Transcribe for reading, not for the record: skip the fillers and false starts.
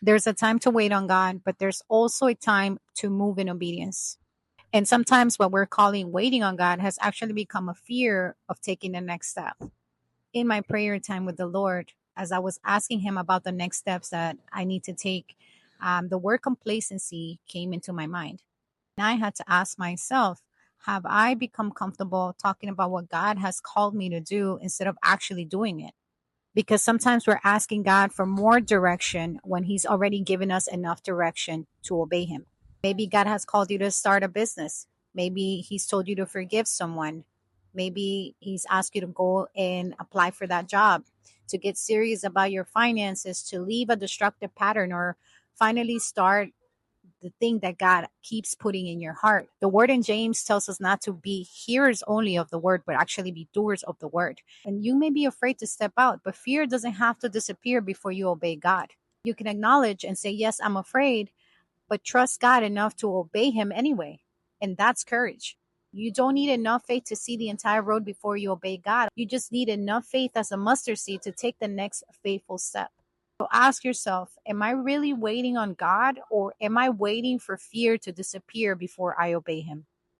There's a time to wait on God, but there's also a time to move in obedience. And sometimes what we're calling waiting on God has actually become a fear of taking the next step. In my prayer time with the Lord, as I was asking Him about the next steps that I need to take, the word complacency came into my mind. And I had to ask myself, have I become comfortable talking about what God has called me to do instead of actually doing it? Because sometimes we're asking God for more direction when He's already given us enough direction to obey Him. Maybe God has called you to start a business. Maybe He's told you to forgive someone. Maybe He's asked you to go and apply for that job, to get serious about your finances, to leave a destructive pattern, or finally start the thing that God keeps putting in your heart. The word in James tells us not to be hearers only of the word, but actually be doers of the word. And you may be afraid to step out, but fear doesn't have to disappear before you obey God. You can acknowledge and say, yes, I'm afraid, but trust God enough to obey Him anyway. And that's courage. You don't need enough faith to see the entire road before you obey God. You just need enough faith as a mustard seed to take the next faithful step. So ask yourself, am I really waiting on God, or am I waiting for fear to disappear before I obey Him?